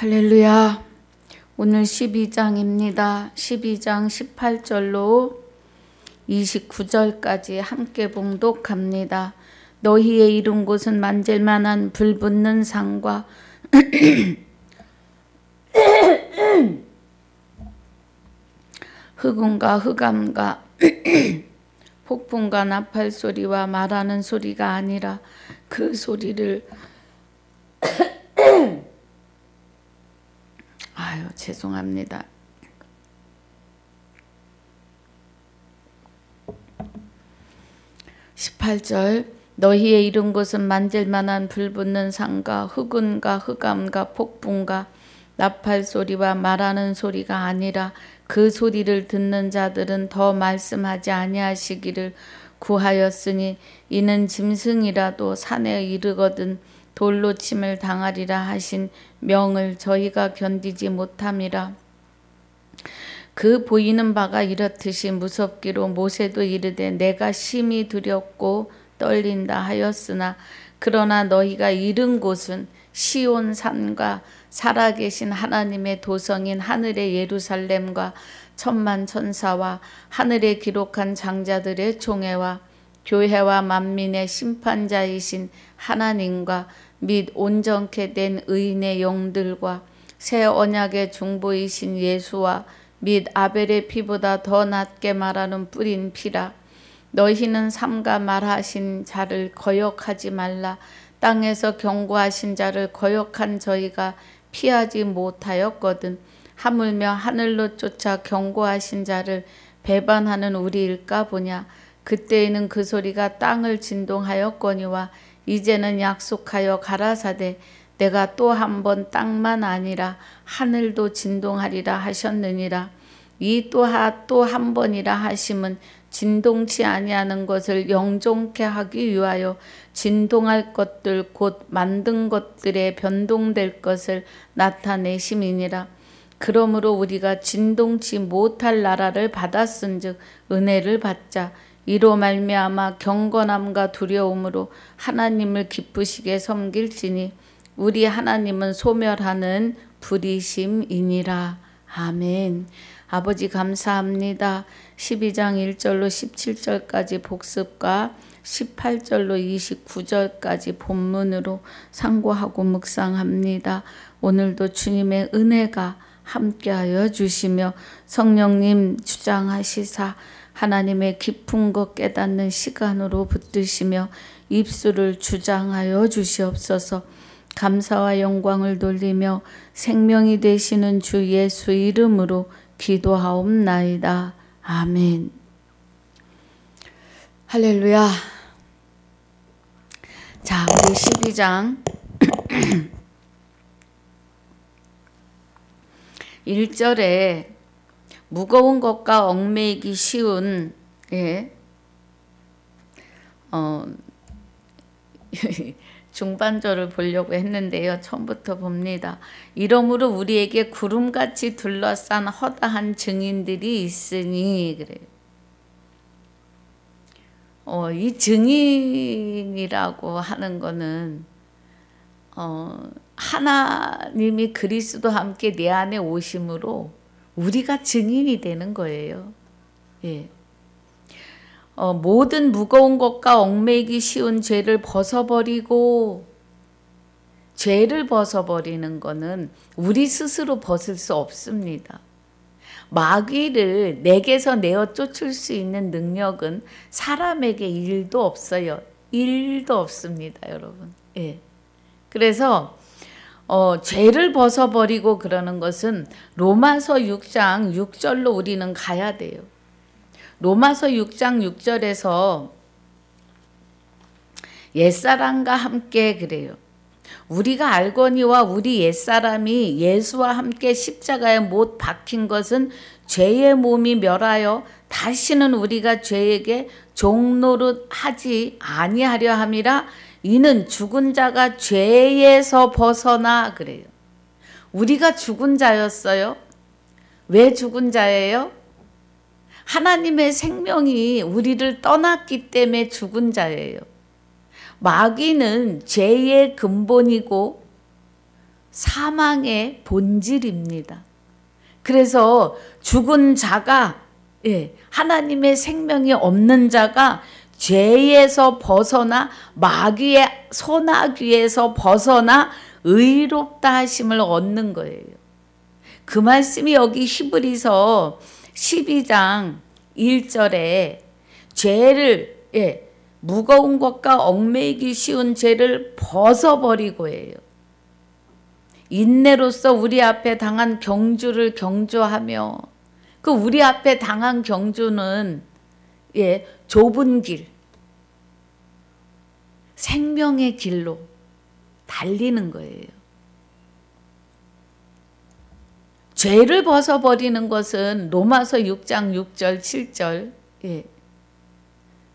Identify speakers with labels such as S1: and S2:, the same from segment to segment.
S1: 할렐루야. 오늘 12장입니다. 12장 18절로 29절까지 함께 봉독합니다. 너희의 이른 곳은 만질만한 불붙는 산과 흑음과 흑암과 폭풍과 나팔 소리와 말하는 소리가 아니라 그 소리를 죄송합니다. 18절 너희의 이른 곳은 만질만한 불붙는 산과 흑음과 흑암과 폭풍과 나팔 소리와 말하는 소리가 아니라 그 소리를 듣는 자들은 더 말씀하지 아니하시기를 구하였으니 이는 짐승이라도 산에 이르거든 돌로 침을 당하리라 하신 명을 저희가 견디지 못함이라. 그 보이는 바가 이렇듯이 무섭기로 모세도 이르되 내가 심히 두렵고 떨린다 하였으나 그러나 너희가 이른 곳은 시온 산과 살아계신 하나님의 도성인 하늘의 예루살렘과 천만 천사와 하늘에 기록한 장자들의 총회와 교회와 만민의 심판자이신 하나님과 및 온전케 된 의인의 영들과 새 언약의 중보이신 예수와 및 아벨의 피보다 더 낫게 말하는 뿌린 피라. 너희는 삼가 말하신 자를 거역하지 말라. 땅에서 경고하신 자를 거역한 저희가 피하지 못하였거든. 하물며 하늘로 쫓아 경고하신 자를 배반하는 우리일까 보냐. 그때에는 그 소리가 땅을 진동하였거니와 이제는 약속하여 가라사대 내가 또 한 번 땅만 아니라 하늘도 진동하리라 하셨느니라. 이 또 한 번이라 하심은 진동치 아니하는 것을 영존케 하기 위하여 진동할 것들 곧 만든 것들에 변동될 것을 나타내심이니라. 그러므로 우리가 진동치 못할 나라를 받았은즉 은혜를 받자. 이로 말미암아 경건함과 두려움으로 하나님을 기쁘시게 섬길지니 우리 하나님은 소멸하는 불이심이니라. 아멘. 아버지 감사합니다. 12장 1절로 17절까지 복습과 18절로 29절까지 본문으로 상고하고 묵상합니다. 오늘도 주님의 은혜가 함께하여 주시며 성령님 주장하시사 하나님의 깊은 것 깨닫는 시간으로 붙드시며 입술을 주장하여 주시옵소서. 감사와 영광을 돌리며 생명이 되시는 주 예수 이름으로 기도하옵나이다. 아멘. 할렐루야. 자, 우리 12장 1절에 무거운 것과 얽매이기 쉬운 중반절을 보려고 했는데요. 처음부터 봅니다. 이러므로 우리에게 구름같이 둘러싼 허다한 증인들이 있으니 그래요. 이 증인이라고 하는 거는 하나님이 그리스도와 함께 내 안에 오심으로 우리가 증인이 되는 거예요. 예. 모든 무거운 것과 얽매이기 쉬운 죄를 벗어버리고, 죄를 벗어버리는 것은 우리 스스로 벗을 수 없습니다. 마귀를 내게서 내어 쫓을 수 있는 능력은 사람에게 1도 없어요. 1도 없습니다, 여러분. 예. 그래서 죄를 벗어버리고 그러는 것은 로마서 6장 6절로 우리는 가야 돼요. 로마서 6장 6절에서 옛사람과 함께 그래요. 우리가 알거니와 우리 옛사람이 예수와 함께 십자가에 못 박힌 것은 죄의 몸이 멸하여 다시는 우리가 죄에게 종노릇 하지 아니하려 함이라. 이는 죽은 자가 죄에서 벗어나 그래요. 우리가 죽은 자였어요. 왜 죽은 자예요? 하나님의 생명이 우리를 떠났기 때문에 죽은 자예요. 마귀는 죄의 근본이고 사망의 본질입니다. 그래서 죽은 자가, 하나님의 생명이 없는 자가 죄에서 벗어나 마귀의 소나귀에서 벗어나 의롭다 하심을 얻는 거예요. 그 말씀이 여기 히브리서 12장 1절에 죄를, 무거운 것과 얽매이기 쉬운 죄를 벗어버리고 해요. 인내로서 우리 앞에 당한 경주를 경주하며, 그 우리 앞에 당한 경주는 좁은 길, 생명의 길로 달리는 거예요. 죄를 벗어버리는 것은 로마서 6장 6절 7절,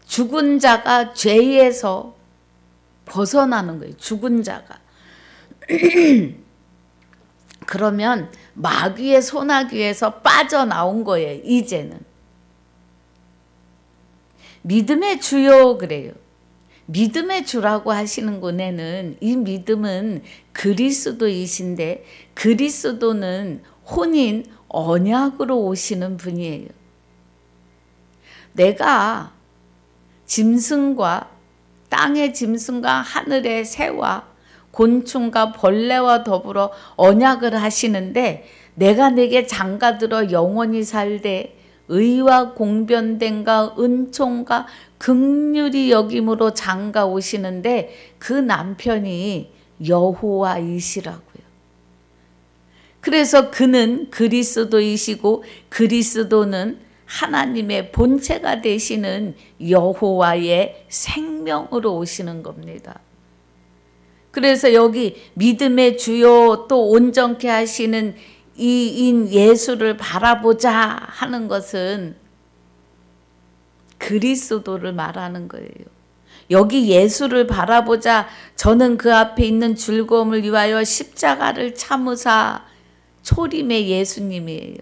S1: 죽은 자가 죄에서 벗어나는 거예요. 죽은 자가. 그러면 마귀의 소나귀에서 빠져나온 거예요. 이제는. 믿음의 주요 그래요. 믿음의 주라고 하시는 곳에는 이 믿음은 그리스도이신데, 그리스도는 혼인 언약으로 오시는 분이에요. 내가 짐승과 땅의 짐승과 하늘의 새와 곤충과 벌레와 더불어 언약을 하시는데, 내가 내게 장가들어 영원히 살되 의와 공변됨과 은총과 긍휼히 여김으로 장가 오시는데, 그 남편이 여호와이시라고요. 그래서 그는 그리스도이시고, 그리스도는 하나님의 본체가 되시는 여호와의 생명으로 오시는 겁니다. 그래서 여기 믿음의 주요 또 온전케 하시는 이인 예수를 바라보자 하는 것은 그리스도를 말하는 거예요. 여기 예수를 바라보자, 저는 그 앞에 있는 즐거움을 위하여 십자가를 참으사, 초림의 예수님이에요.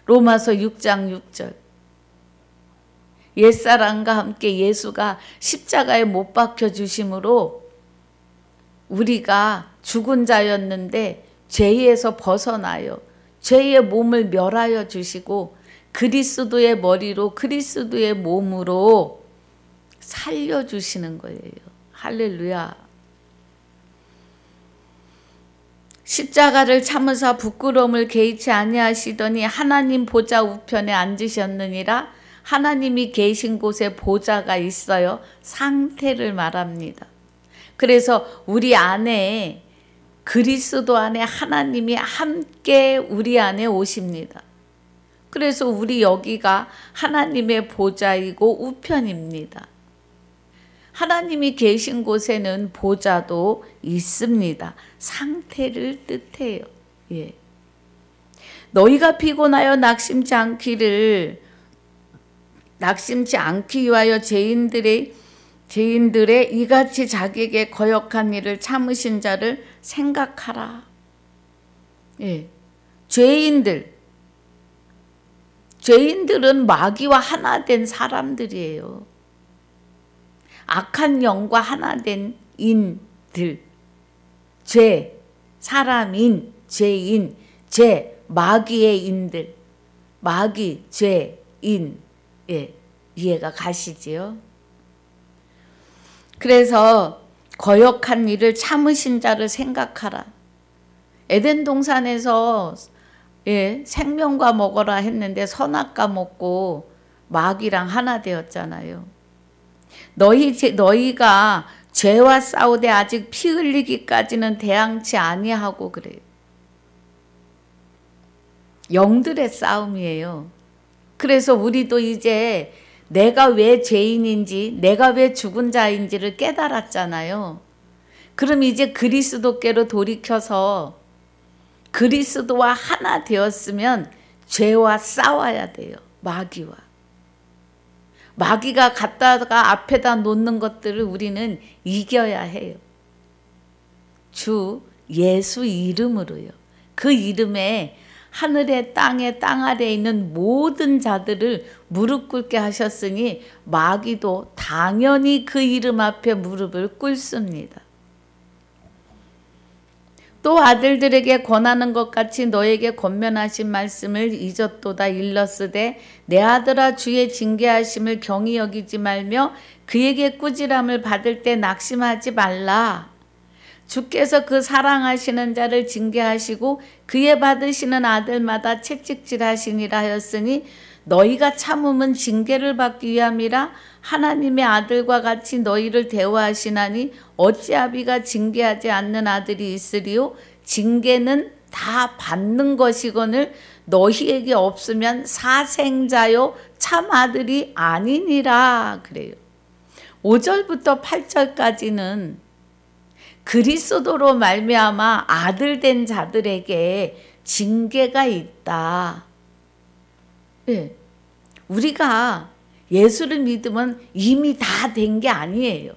S1: 로마서 6장 6절. 옛사람과 함께 예수가 십자가에 못 박혀 주심으로 우리가 죽은 자였는데 죄에서 벗어나요. 죄의 몸을 멸하여 주시고 그리스도의 머리로, 그리스도의 몸으로 살려주시는 거예요. 할렐루야. 십자가를 참으사 부끄러움을 개의치 아니하시더니 하나님 보좌 우편에 앉으셨느니라. 하나님이 계신 곳에 보좌가 있어요. 상태를 말합니다. 그래서 우리 안에, 그리스도 안에 하나님이 함께 우리 안에 오십니다. 그래서 우리 여기가 하나님의 보좌이고 우편입니다. 하나님이 계신 곳에는 보좌도 있습니다. 상태를 뜻해요. 너희가 피곤하여 낙심치 않기 위하여 죄인들의 이같이 자기에게 거역한 일을 참으신 자를 생각하라. 죄인들은 마귀와 하나 된 사람들이에요. 악한 영과 하나 된 인들. 사람인, 죄인, 마귀의 인들. 마귀, 죄인. 이해가 가시지요? 그래서 거역한 일을 참으신 자를 생각하라. 에덴 동산에서 생명과 먹어라 했는데 선악과 먹고 마귀랑 하나 되었잖아요. 너희가 죄와 싸우되 아직 피 흘리기까지는 대항치 아니하고 그래요. 영들의 싸움이에요. 그래서 우리도 이제 내가 왜 죄인인지, 내가 왜 죽은 자인지를 깨달았잖아요. 그럼 이제 그리스도께로 돌이켜서 그리스도와 하나 되었으면 죄와 싸워야 돼요. 마귀와. 마귀가 갖다가 앞에다 놓는 것들을 우리는 이겨야 해요. 주 예수 이름으로요. 그 이름에 하늘에 땅에 땅 아래에 있는 모든 자들을 무릎 꿇게 하셨으니 마귀도 당연히 그 이름 앞에 무릎을 꿇습니다. 또 아들들에게 권하는 것 같이 너에게 권면하신 말씀을 잊었도다. 일렀으되 내 아들아 주의 징계하심을 경히 여기지 말며 그에게 꾸지람을 받을 때 낙심하지 말라. 주께서 그 사랑하시는 자를 징계하시고 그의 받으시는 아들마다 채찍질하시니라 하였으니 너희가 참음은 징계를 받기 위함이라. 하나님의 아들과 같이 너희를 대우하시나니 어찌 아비가 징계하지 않는 아들이 있으리요. 징계는 다 받는 것이거늘 너희에게 없으면 사생자요 참 아들이 아니니라. 그래요. 5절부터 8절까지는 그리스도로 말미암아 아들 된 자들에게 징계가 있다. 예. 우리가 예수를 믿으면 이미 다 된 게 아니에요.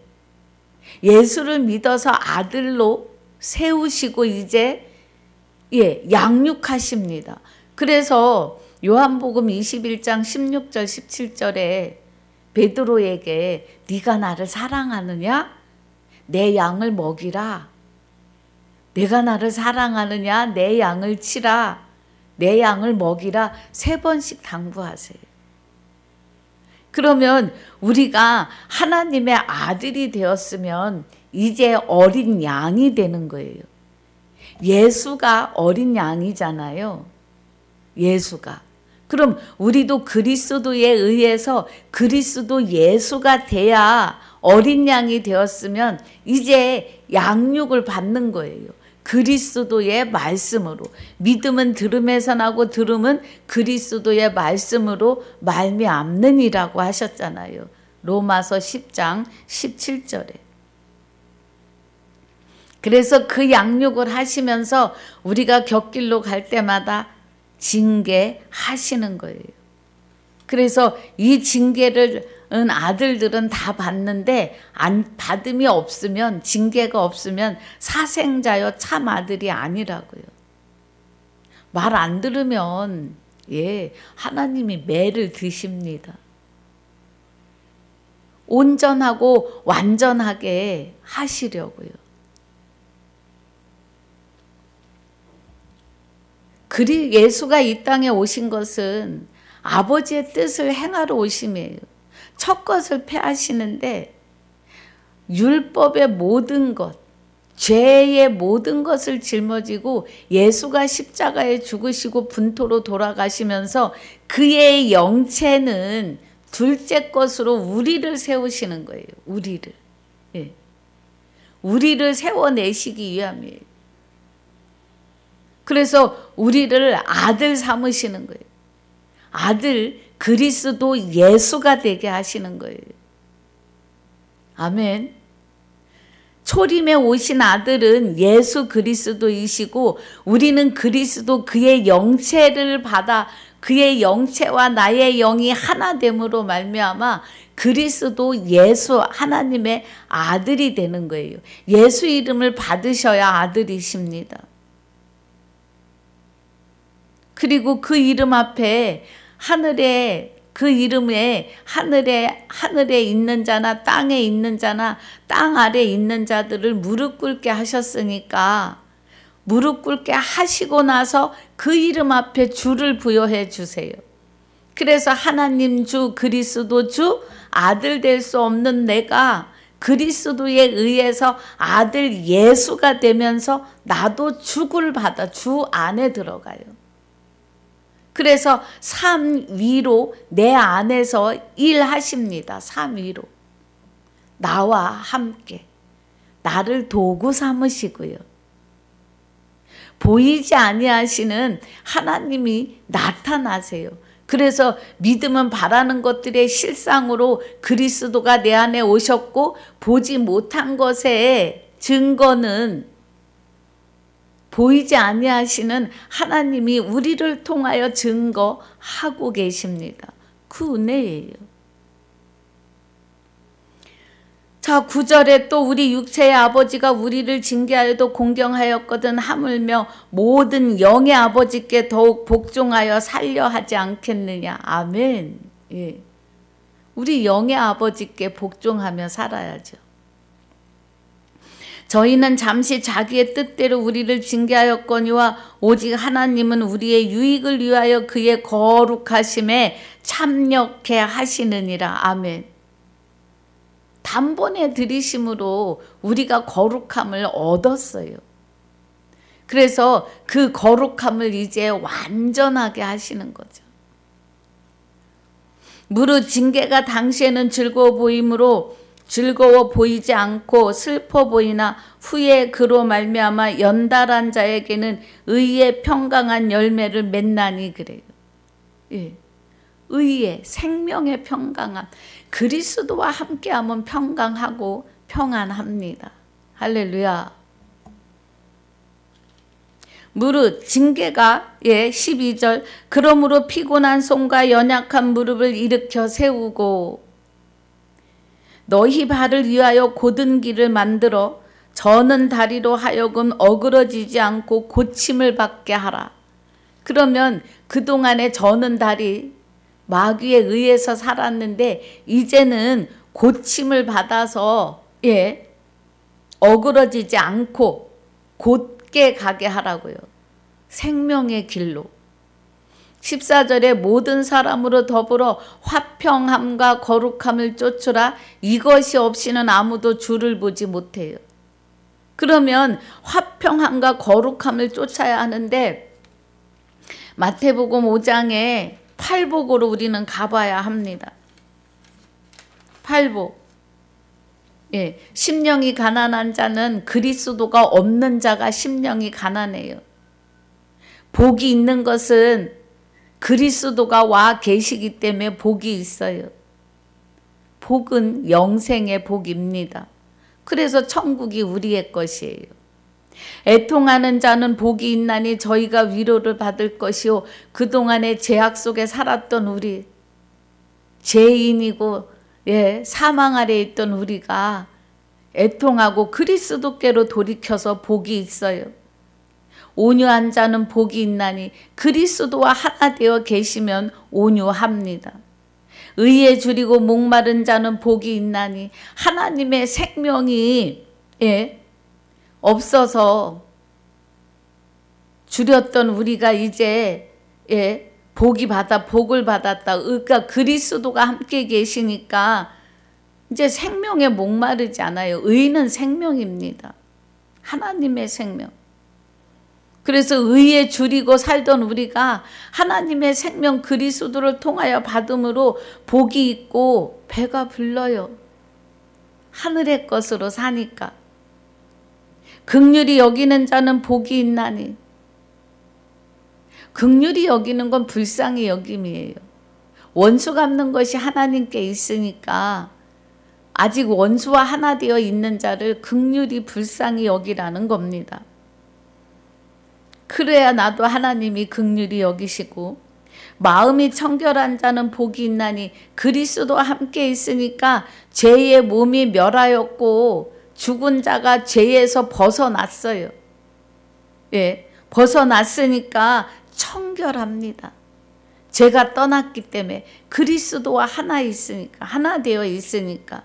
S1: 예수를 믿어서 아들로 세우시고 이제 양육하십니다. 그래서 요한복음 21장 16절 17절에 베드로에게 네가 나를 사랑하느냐? 내 양을 먹이라. 내가 나를 사랑하느냐? 내 양을 치라. 내 양을 먹이라. 3번씩 당부하세요. 그러면 우리가 하나님의 아들이 되었으면 이제 어린 양이 되는 거예요. 예수가 어린 양이잖아요. 예수가. 그럼 우리도 그리스도에 의해서 그리스도 예수가 돼야 어린 양이 되었으면 이제 양육을 받는 거예요. 그리스도의 말씀으로. 믿음은 들음에서 나고 들음은 그리스도의 말씀으로 말미암느니라고 하셨잖아요. 로마서 10장 17절에. 그래서 그 양육을 하시면서 우리가 곁길로 갈 때마다 징계하시는 거예요. 그래서 이 징계를 아들들은 다 받는데 받음이 없으면, 징계가 없으면 사생자여 참 아들이 아니라고요. 말 안 들으면 하나님이 매를 드십니다. 온전하고 완전하게 하시려고요. 예수가 이 땅에 오신 것은 아버지의 뜻을 행하러 오심이에요. 첫 것을 폐하시는데 율법의 모든 것, 죄의 모든 것을 짊어지고 예수가 십자가에 죽으시고 분토로 돌아가시면서 그의 영체는 둘째 것으로 우리를 세우시는 거예요. 우리를. 우리를 세워내시기 위함이에요. 그래서 우리를 아들 삼으시는 거예요. 아들 그리스도 예수가 되게 하시는 거예요. 아멘. 초림에 오신 아들은 예수 그리스도이시고 우리는 그리스도 그의 영체를 받아 그의 영체와 나의 영이 하나됨으로 말미암아 그리스도 예수 하나님의 아들이 되는 거예요. 예수 이름을 받으셔야 아들이십니다. 그리고 그 이름 앞에 그 이름에 하늘에 있는 자나 땅에 있는 자나 땅 아래 있는 자들을 무릎 꿇게 하셨으니까 무릎 꿇게 하시고 나서 그 이름 앞에 주를 부여해 주세요. 그래서 하나님 주, 그리스도 주, 아들 될 수 없는 내가 그리스도에 의해서 아들 예수가 되면서 나도 죽을 받아 주 안에 들어가요. 그래서 삶 위로 내 안에서 일하십니다. 삶 위로. 나와 함께. 나를 도구 삼으시고요. 보이지 아니하시는 하나님이 나타나세요. 그래서 믿음은 바라는 것들의 실상으로 그리스도가 내 안에 오셨고 보지 못한 것의 증거는 보이지 아니하시는 하나님이 우리를 통하여 증거하고 계십니다. 그 은혜예요. 자, 9절에 또 우리 육체의 아버지가 우리를 징계하여도 공경하였거든 하물며 모든 영의 아버지께 더욱 복종하여 살려 하지 않겠느냐. 아멘. 우리 영의 아버지께 복종하며 살아야죠. 저희는 잠시 자기의 뜻대로 우리를 징계하였거니와 오직 하나님은 우리의 유익을 위하여 그의 거룩하심에 참여케 하시느니라. 아멘. 단번에 들이심으로 우리가 거룩함을 얻었어요. 그래서 그 거룩함을 이제 완전하게 하시는 거죠. 무릇 징계가 당시에는 즐거워 보이지 않고 슬퍼 보이나 후에 그로 말미암아 연달한 자에게는 의의 평강한 열매를 맺나니 그래요. 예. 의의 생명의 평강함. 그리스도와 함께하면 평강하고 평안합니다. 할렐루야. 무릇 징계가 12절 그러므로 피곤한 손과 연약한 무릎을 일으켜 세우고 너희 발을 위하여 곧은 길을 만들어 저는 다리로 하여금 어그러지지 않고 고침을 받게 하라. 그러면 그동안에 저는 다리 마귀에 의해서 살았는데 이제는 고침을 받아서 어그러지지 않고 곧게 가게 하라고요. 생명의 길로. 14절에 모든 사람으로 더불어 화평함과 거룩함을 쫓으라. 이것이 없이는 아무도 주를 보지 못해요. 그러면 화평함과 거룩함을 쫓아야 하는데 마태복음 5장에 팔복으로 우리는 가봐야 합니다. 팔복. 심령이 가난한 자는 그리스도가 없는 자가 심령이 가난해요. 복이 있는 것은 그리스도가 와 계시기 때문에 복이 있어요. 복은 영생의 복입니다. 그래서 천국이 우리의 것이에요. 애통하는 자는 복이 있나니 저희가 위로를 받을 것이요 그동안의 죄악 속에 살았던 우리 죄인이고 사망 아래에 있던 우리가 애통하고 그리스도께로 돌이켜서 복이 있어요. 온유한 자는 복이 있나니 그리스도와 하나 되어 계시면 온유합니다. 의에 줄이고 목마른 자는 복이 있나니 하나님의 생명이 없어서 줄였던 우리가 이제 복을 받았다. 그러니까 그리스도가 함께 계시니까 이제 생명에 목마르지 않아요. 의는 생명입니다. 하나님의 생명. 그래서 의에 줄이고 살던 우리가 하나님의 생명 그리스도를 통하여 받음으로 복이 있고 배가 불러요. 하늘의 것으로 사니까. 긍휼히 여기는 자는 복이 있나니. 긍휼히 여기는 건 불쌍히 여김이에요. 원수 갚는 것이 하나님께 있으니까 아직 원수와 하나 되어 있는 자를 긍휼히 불쌍히 여기라는 겁니다. 그래야 나도 하나님이 긍휼히 여기시고 마음이 청결한 자는 복이 있나니 그리스도와 함께 있으니까 죄의 몸이 멸하였고 죽은 자가 죄에서 벗어났어요. 벗어났으니까 청결합니다. 죄가 떠났기 때문에 그리스도와 하나 있으니까 하나 되어 있으니까.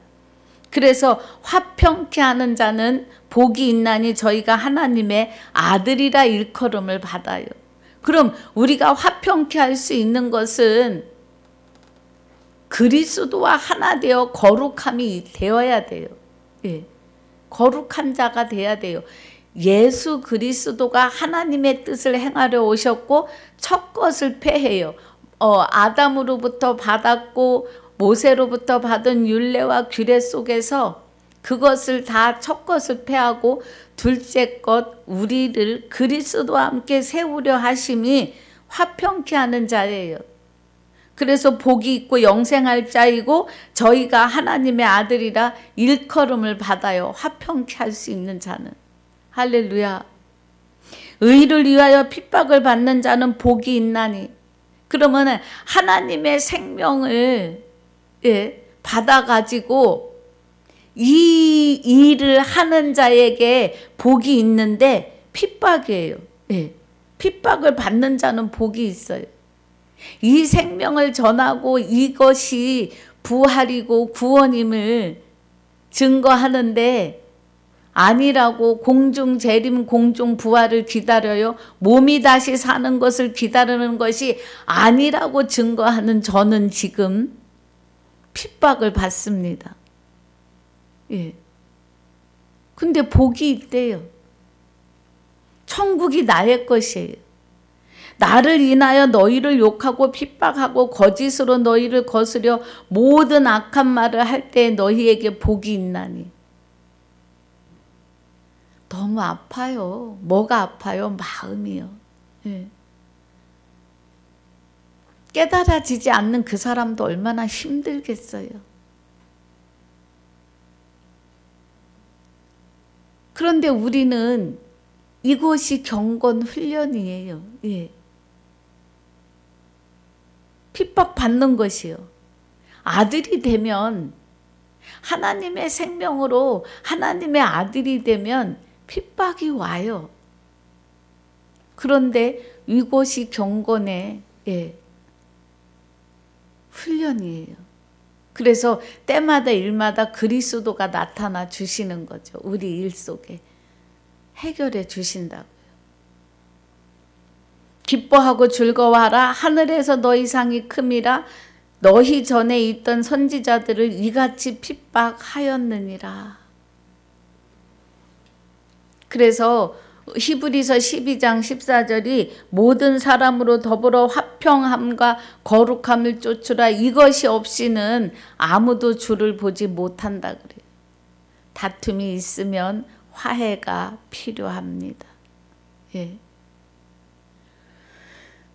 S1: 그래서 화평케 하는 자는 복이 있나니 저희가 하나님의 아들이라 일컬음을 받아요. 그럼 우리가 화평케 할 수 있는 것은 그리스도와 하나 되어 거룩함이 되어야 돼요. 거룩한 자가 돼야 돼요. 예수 그리스도가 하나님의 뜻을 행하려 오셨고 첫 것을 폐해요. 아담으로부터 받았고 모세로부터 받은 율례와 규례 속에서 그것을 다 첫 것을 폐하고 둘째 것 우리를 그리스도와 함께 세우려 하심이 화평케 하는 자예요. 그래서 복이 있고 영생할 자이고 저희가 하나님의 아들이라 일컬음을 받아요. 화평케 할 수 있는 자는. 할렐루야. 의를 위하여 핍박을 받는 자는 복이 있나니. 그러면 하나님의 생명을 받아가지고 이 일을 하는 자에게 복이 있는데 핍박이에요. 핍박을 받는 자는 복이 있어요. 이 생명을 전하고 이것이 부활이고 구원임을 증거하는데 아니라고. 공중 재림 공중 부활을 기다려요? 몸이 다시 사는 것을 기다리는 것이 아니라고 증거하는 저는 지금 핍박을 받습니다. 예. 근데 복이 있대요. 천국이 나의 것이에요. 나를 인하여 너희를 욕하고 핍박하고 거짓으로 너희를 거스려 모든 악한 말을 할 때 너희에게 복이 있나니. 너무 아파요. 뭐가 아파요? 마음이요. 예. 깨달아지지 않는 그 사람도 얼마나 힘들겠어요. 그런데 우리는 이것이 경건 훈련이에요. 예. 핍박받는 것이요. 아들이 되면, 하나님의 생명으로 하나님의 아들이 되면 핍박이 와요. 그런데 이것이 경건의 훈련이에요. 그래서 때마다 일마다 그리스도가 나타나 주시는 거죠. 우리 일 속에 해결해 주신다고요. 기뻐하고 즐거워하라. 하늘에서 너희 상이 큼이라. 너희 전에 있던 선지자들을 이같이 핍박하였느니라. 그래서 히브리서 12장 14절이 모든 사람으로 더불어 화평함과 거룩함을 쫓으라. 이것이 없이는 아무도 주를 보지 못한다 그래요. 다툼이 있으면 화해가 필요합니다. 예.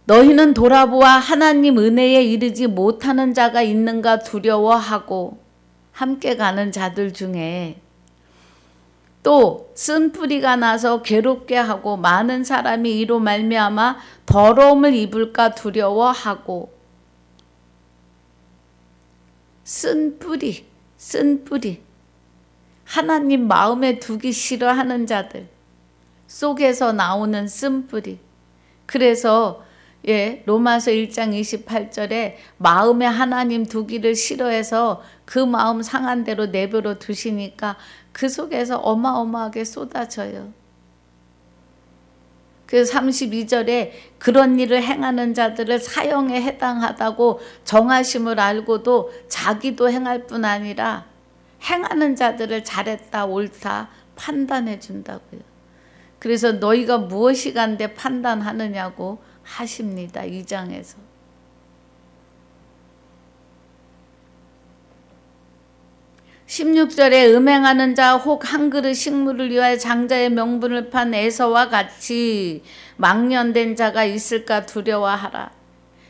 S1: 너희는 돌아보아 하나님 은혜에 이르지 못하는 자가 있는가 두려워하고 함께 가는 자들 중에 또 쓴뿌리가 나서 괴롭게 하고 많은 사람이 이로 말미암아 더러움을 입을까 두려워하고. 쓴뿌리 하나님 마음에 두기 싫어하는 자들 속에서 나오는 쓴뿌리. 그래서 로마서 1장 28절에 마음에 하나님 두기를 싫어해서 그 마음 상한 대로 내버려 두시니까 그 속에서 어마어마하게 쏟아져요. 그래서 32절에 그런 일을 행하는 자들을 사형에 해당하다고 정하심을 알고도 자기도 행할 뿐 아니라 행하는 자들을 잘했다 옳다 판단해 준다고요. 그래서 너희가 무엇이 간데 판단하느냐고 하십니다. 2장에서. 16절에 음행하는 자 혹 한 그릇 식물을 위하여 장자의 명분을 판 에서와 같이 망년된 자가 있을까 두려워하라.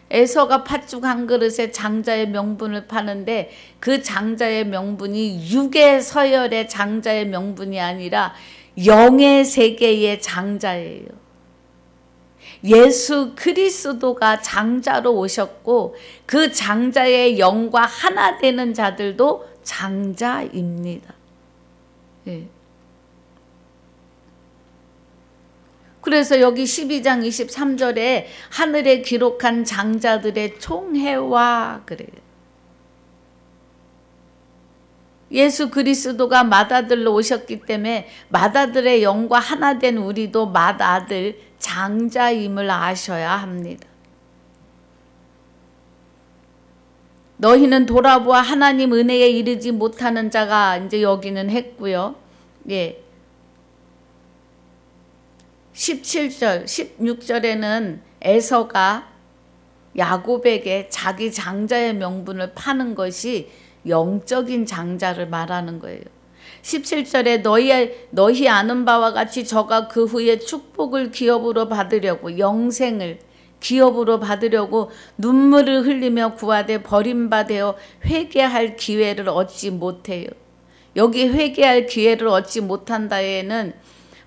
S1: 에서가 팥죽 한 그릇에 장자의 명분을 파는데 그 장자의 명분이 육의 서열의 장자의 명분이 아니라 영의 세계의 장자예요. 예수 그리스도가 장자로 오셨고 그 장자의 영과 하나 되는 자들도 장자입니다. 예. 그래서 여기 12장 23절에 하늘에 기록한 장자들의 총회와 그래요. 예수 그리스도가 맏아들로 오셨기 때문에 맏아들의 영과 하나 된 우리도 맏아들 장자임을 아셔야 합니다. 너희는 돌아보아 하나님 은혜에 이르지 못하는 자가 이제 여기는 했고요. 예. 17절, 16절에는 에서가 야곱에게 자기 장자의 명분을 파는 것이 영적인 장자를 말하는 거예요. 17절에 너희 아는 바와 같이 저가 그 후에 축복을 기업으로 받으려고 영생을 기업으로 받으려고 눈물을 흘리며 구하되 버림받아 회개할 기회를 얻지 못해요. 여기 회개할 기회를 얻지 못한다에는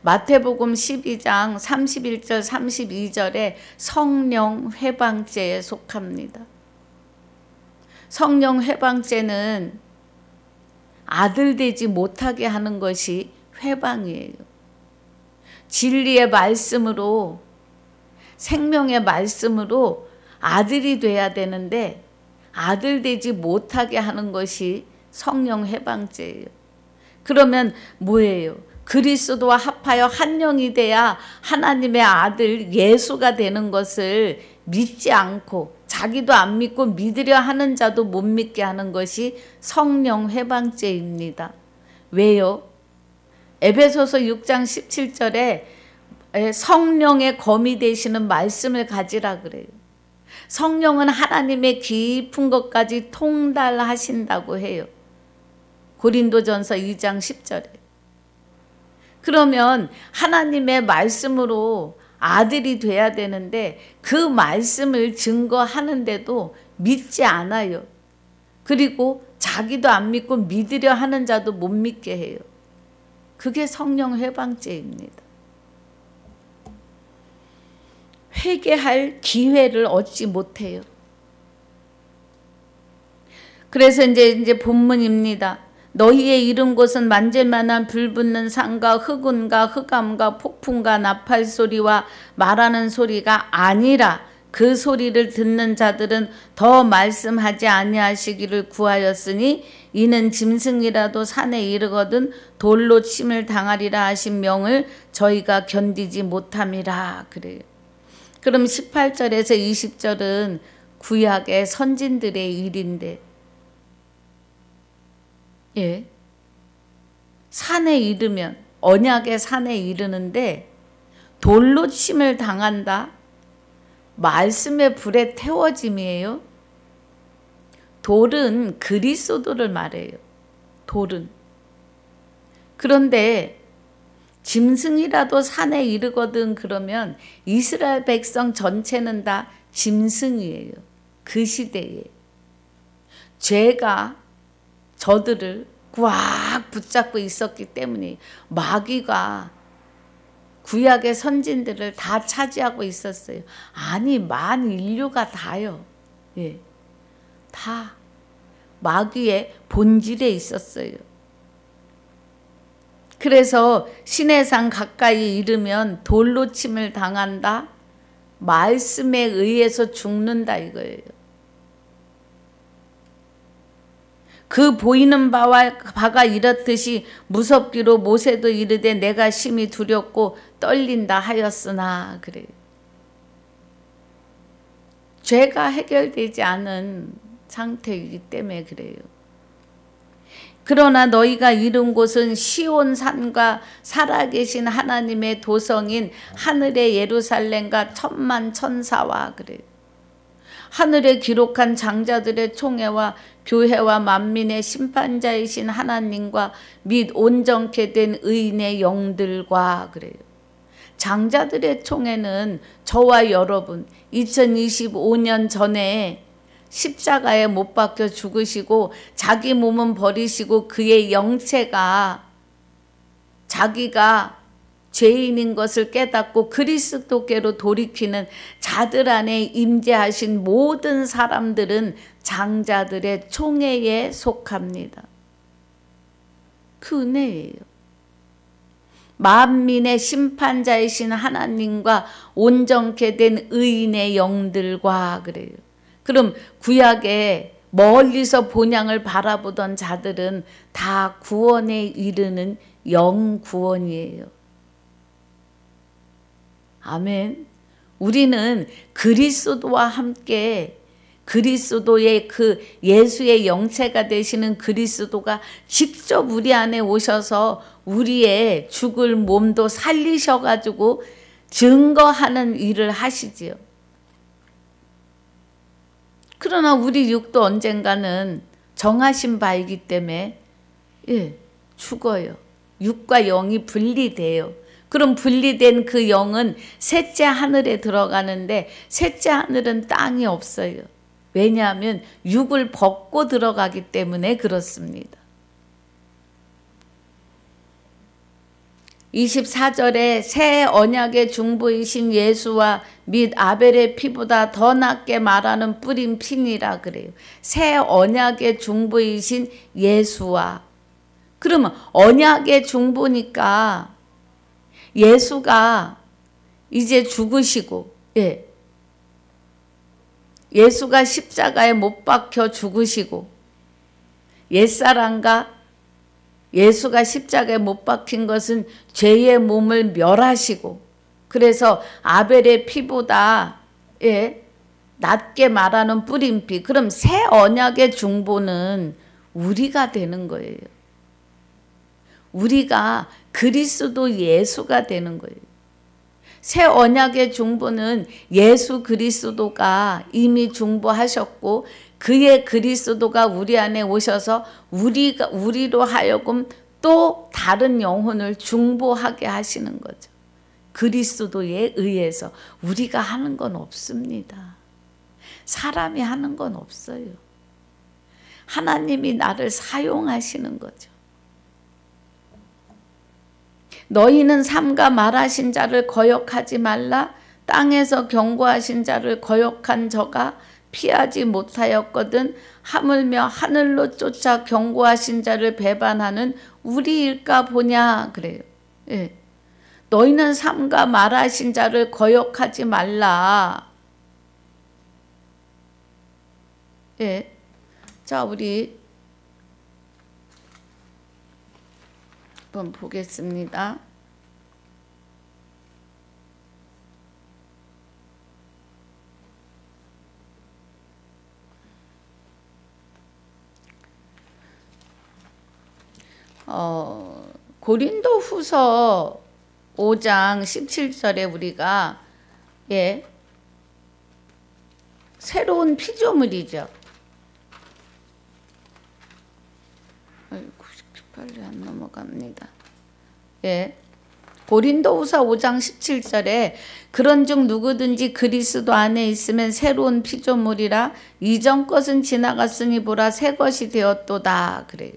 S1: 마태복음 12장 31절 32절에 성령 회방죄에 속합니다. 성령 회방죄는 아들 되지 못하게 하는 것이 회방이에요. 진리의 말씀으로 생명의 말씀으로 아들이 돼야 되는데 아들 되지 못하게 하는 것이 성령 회방죄예요. 그러면 뭐예요? 그리스도와 합하여 한 영이 돼야 하나님의 아들 예수가 되는 것을 믿지 않고 자기도 안 믿고 믿으려 하는 자도 못 믿게 하는 것이 성령 회방죄입니다. 왜요? 에베소서 6장 17절에 성령의 검이 되시는 말씀을 가지라 그래요. 성령은 하나님의 깊은 것까지 통달하신다고 해요. 고린도전서 2장 10절에. 그러면 하나님의 말씀으로 아들이 돼야 되는데 그 말씀을 증거하는데도 믿지 않아요. 그리고 자기도 안 믿고 믿으려 하는 자도 못 믿게 해요. 그게 성령 회방죄입니다. 회개할 기회를 얻지 못해요. 그래서 이제 본문입니다. 너희의 이른 곳은 만질만한 불붙는 산과 흑운과 흑암과 폭풍과 나팔 소리와 말하는 소리가 아니라 그 소리를 듣는 자들은 더 말씀하지 아니하시기를 구하였으니 이는 짐승이라도 산에 이르거든 돌로 침을 당하리라 하신 명을 저희가 견디지 못함이라 그래요. 그럼 18절에서 20절은 구약의 선진들의 일인데 예. 산에 이르면 언약의 산에 이르는데 돌로 침을 당한다. 말씀의 불에 태워짐이에요. 돌은 그리스도를 말해요. 돌은. 그런데 짐승이라도 산에 이르거든 그러면 이스라엘 백성 전체는 다 짐승이에요. 그 시대에. 죄가 저들을 꽉 붙잡고 있었기 때문에 마귀가 구약의 선진들을 다 차지하고 있었어요. 아니 만 인류가 다요. 예, 다 마귀의 본질에 있었어요. 그래서 시내산 가까이 이르면 돌로 침을 당한다. 말씀에 의해서 죽는다 이거예요. 그 보이는 바가 이렇듯이 무섭기로 모세도 이르되 내가 심히 두렵고 떨린다 하였으나 그래요. 죄가 해결되지 않은 상태이기 때문에 그래요. 그러나 너희가 이른 곳은 시온산과 살아계신 하나님의 도성인 하늘의 예루살렘과 천만 천사와 그래요. 하늘에 기록한 장자들의 총회와 교회와 만민의 심판자이신 하나님과 및 온전케 된 의인의 영들과 그래요. 장자들의 총회는 저와 여러분 2025년 전에 십자가에 못 박혀 죽으시고 자기 몸은 버리시고 그의 영체가 자기가 죄인인 것을 깨닫고 그리스도께로 돌이키는 자들 안에 임재하신 모든 사람들은 장자들의 총회에 속합니다. 그 은혜예요. 만민의 심판자이신 하나님과 온전케 된 의인의 영들과 그래요. 그럼 구약에 멀리서 본향을 바라보던 자들은 다 구원에 이르는 영구원이에요. 아멘. 우리는 그리스도와 함께 그리스도의 그 예수의 영체가 되시는 그리스도가 직접 우리 안에 오셔서 우리의 죽을 몸도 살리셔가지고 증거하는 일을 하시지요. 그러나 우리 육도 언젠가는 정하신 바이기 때문에 죽어요. 육과 영이 분리돼요. 그럼 분리된 그 영은 셋째 하늘에 들어가는데 셋째 하늘은 땅이 없어요. 왜냐하면 육을 벗고 들어가기 때문에 그렇습니다. 24절에 새 언약의 중보이신 예수와 및 아벨의 피보다 더 낫게 말하는 뿌린 피니라 그래요. 새 언약의 중보이신 예수와. 그러면 언약의 중보니까 예수가 이제 죽으시고 예수가 십자가에 못 박혀 죽으시고 옛사람과 예수가 십자가에 못 박힌 것은 죄의 몸을 멸하시고, 그래서 아벨의 피보다 낮게 말하는 뿌린 피. 그럼 새 언약의 중보는 우리가 되는 거예요. 우리가 그리스도 예수가 되는 거예요. 새 언약의 중보는 예수 그리스도가 이미 중보하셨고, 그의 그리스도가 우리 안에 오셔서 우리로 하여금 또 다른 영혼을 중보하게 하시는 거죠. 그리스도에 의해서. 우리가 하는 건 없습니다. 사람이 하는 건 없어요. 하나님이 나를 사용하시는 거죠. 너희는 삼가 말하신 자를 거역하지 말라. 땅에서 경고하신 자를 거역한 저가 피하지 못하였거든. 하물며 하늘로 쫓아 경고하신 자를 배반하는 우리일까 보냐 그래요. 너희는 삼가 말하신 자를 거역하지 말라. 자, 우리 한번 보겠습니다. 고린도 후서 5장 17절에 우리가 새로운 피조물이죠. 빨리 안 넘어갑니다. 고린도후서 5장 17절에 그런즉 누구든지 그리스도 안에 있으면 새로운 피조물이라 이전 것은 지나갔으니 보라 새 것이 되었도다 그래요.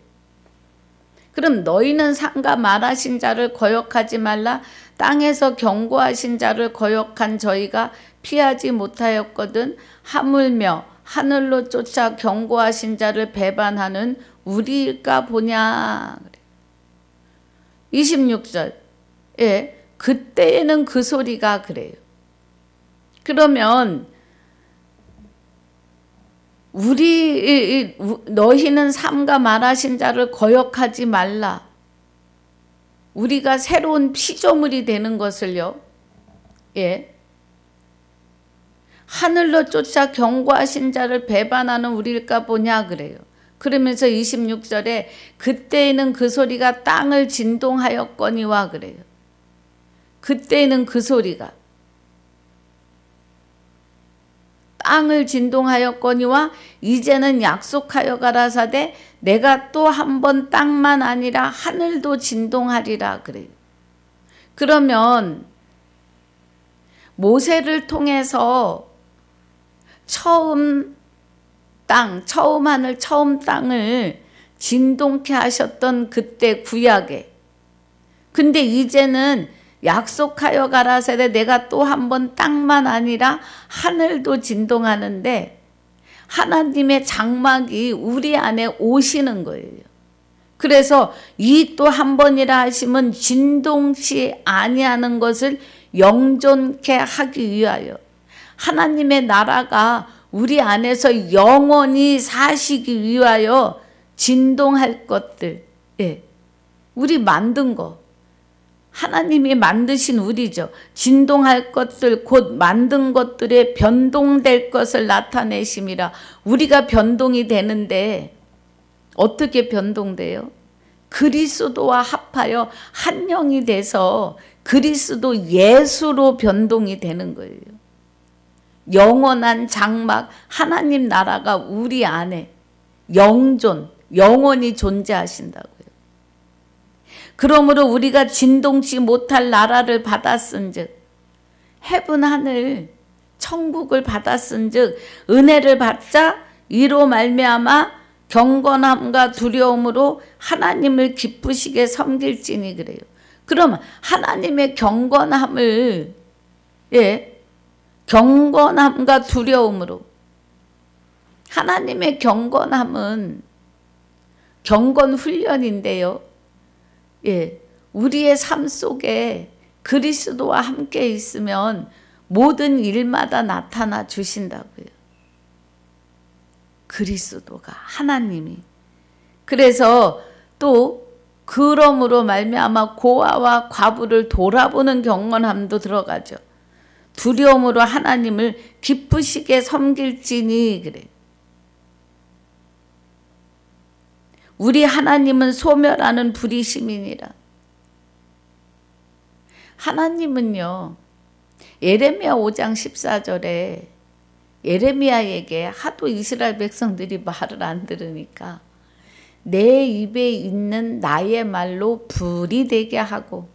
S1: 그럼 너희는 삼가 말하신 자를 거역하지 말라. 땅에서 경고하신 자를 거역한 저희가 피하지 못하였거든. 하물며 하늘로 쫓아 경고하신 자를 배반하는 우리일까 보냐. 26절. 그때에는 그 소리가 그래요. 그러면 너희는 삼가 말하신 자를 거역하지 말라. 우리가 새로운 피조물이 되는 것을요. 하늘로 쫓아 경고하신 자를 배반하는 우리일까 보냐 그래요. 그러면서 26절에 그때에는 그 소리가 땅을 진동하였거니와 그래요. 그때에는 그 소리가 땅을 진동하였거니와 이제는 약속하여 가라사대 내가 또 한 번 땅만 아니라 하늘도 진동하리라 그래요. 그러면 모세를 통해서 처음 하늘 처음 땅을 진동케 하셨던 그때 구약에, 근데 이제는 약속하여 가라사대 내가 또 한 번 땅만 아니라 하늘도 진동하는데 하나님의 장막이 우리 안에 오시는 거예요. 그래서 이 또 한 번이라 하시면 진동치 아니하는 것을 영존케 하기 위하여 하나님의 나라가 우리 안에서 영원히 사시기 위하여 진동할 것들, 우리 만든 거, 하나님이 만드신 우리죠. 진동할 것들 곧 만든 것들에 변동될 것을 나타내심이라. 우리가 변동이 되는데 어떻게 변동돼요? 그리스도와 합하여 한 영이 돼서 그리스도 예수로 변동이 되는 거예요. 영원한 장막 하나님 나라가 우리 안에 영존, 영원히 존재하신다고요. 그러므로 우리가 진동치 못할 나라를 받았은즉, 해분 하늘 천국을 받았은즉 은혜를 받자 이로 말미암아 경건함과 두려움으로 하나님을 기쁘시게 섬길지니 그래요. 그럼 하나님의 경건함을 경건함과 두려움으로, 하나님의 경건함은 경건 훈련인데요. 우리의 삶 속에 그리스도와 함께 있으면 모든 일마다 나타나 주신다고요. 그리스도가, 하나님이. 그래서 또 그러므로 말미암아 고아와 과부를 돌아보는 경건함도 들어가죠. 두려움으로 하나님을 기쁘시게 섬길지니 그래. 우리 하나님은 소멸하는 불의심이니라. 하나님은요, 예레미야 5장 14절에 예레미야에게 하도 이스라엘 백성들이 말을 안 들으니까 내 입에 있는 나의 말로 불이 되게 하고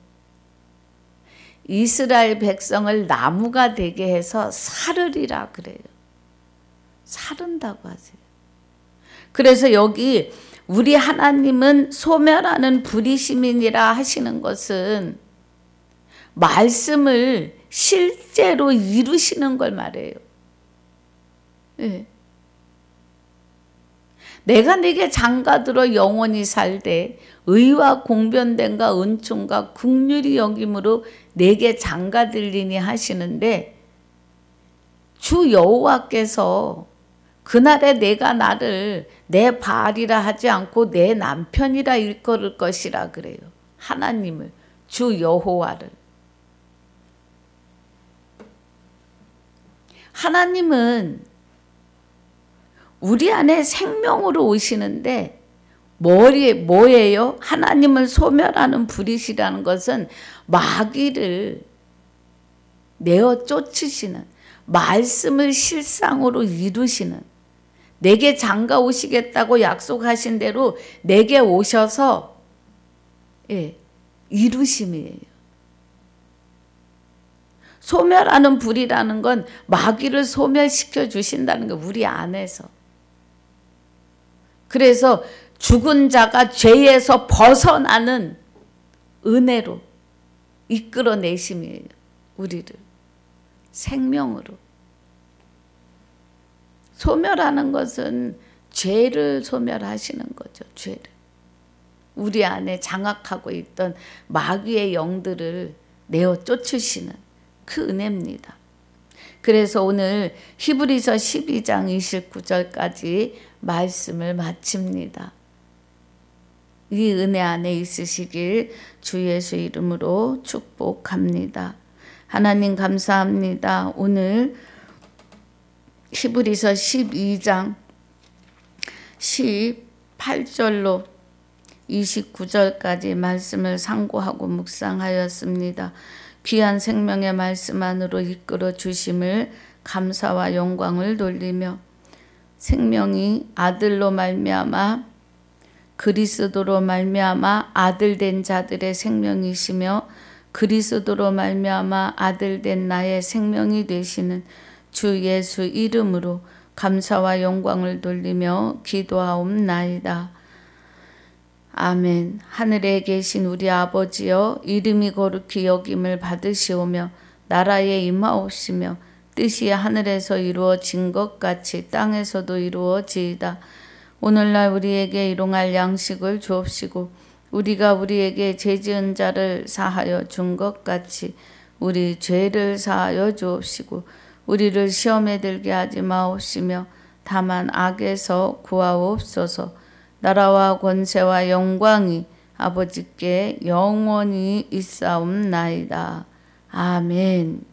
S1: 이스라엘 백성을 나무가 되게 해서 사르리라 그래요. 사른다고 하세요. 그래서 여기 우리 하나님은 소멸하는 불의심이니라 하시는 것은 말씀을 실제로 이루시는 걸 말해요. 네. 내가 네게 장가들어 영원히 살되 의와 공변됨과 은총과 긍휼히 여김으로 내게 장가들리니 하시는데 주 여호와께서 그날에 내가 나를 내 바알이라 하지 않고 내 남편이라 일컬을 것이라 그래요. 하나님을, 주 여호와를. 하나님은 우리 안에 생명으로 오시는데 뭐예요? 하나님을 소멸하는 불이시라는 것은 마귀를 내어 쫓으시는, 말씀을 실상으로 이루시는, 내게 장가 오시겠다고 약속하신 대로 내게 오셔서 이루심이에요. 소멸하는 불이라는 건 마귀를 소멸시켜 주신다는 거 우리 안에서. 그래서 죽은 자가 죄에서 벗어나는 은혜로 이끌어내심이에요. 우리를 생명으로. 소멸하는 것은 죄를 소멸하시는 거죠. 죄를. 우리 안에 장악하고 있던 마귀의 영들을 내어 쫓으시는 그 은혜입니다. 그래서 오늘 히브리서 12장 29절까지 말씀을 마칩니다. 이 은혜 안에 있으시길 주 예수 이름으로 축복합니다. 하나님 감사합니다. 오늘 히브리서 12장 18절로 29절까지 말씀을 상고하고 묵상하였습니다. 귀한 생명의 말씀 안으로 이끌어 주심을 감사와 영광을 돌리며 생명이 아들로 말미암아 그리스도로 말미암아 아들 된 자들의 생명이시며 그리스도로 말미암아 아들 된 나의 생명이 되시는 주 예수 이름으로 감사와 영광을 돌리며 기도하옵나이다. 아멘. 하늘에 계신 우리 아버지여, 이름이 거룩히 여김을 받으시오며 나라에 임하옵시며 뜻이 하늘에서 이루어진 것 같이 땅에서도 이루어지이다. 오늘날 우리에게 일용할 양식을 주옵시고 우리가 우리에게 죄 지은 자를 사하여 준 것 같이 우리 죄를 사하여 주옵시고 우리를 시험에 들게 하지 마옵시며 다만 악에서 구하옵소서. 나라와 권세와 영광이 아버지께 영원히 있사옵나이다. 아멘.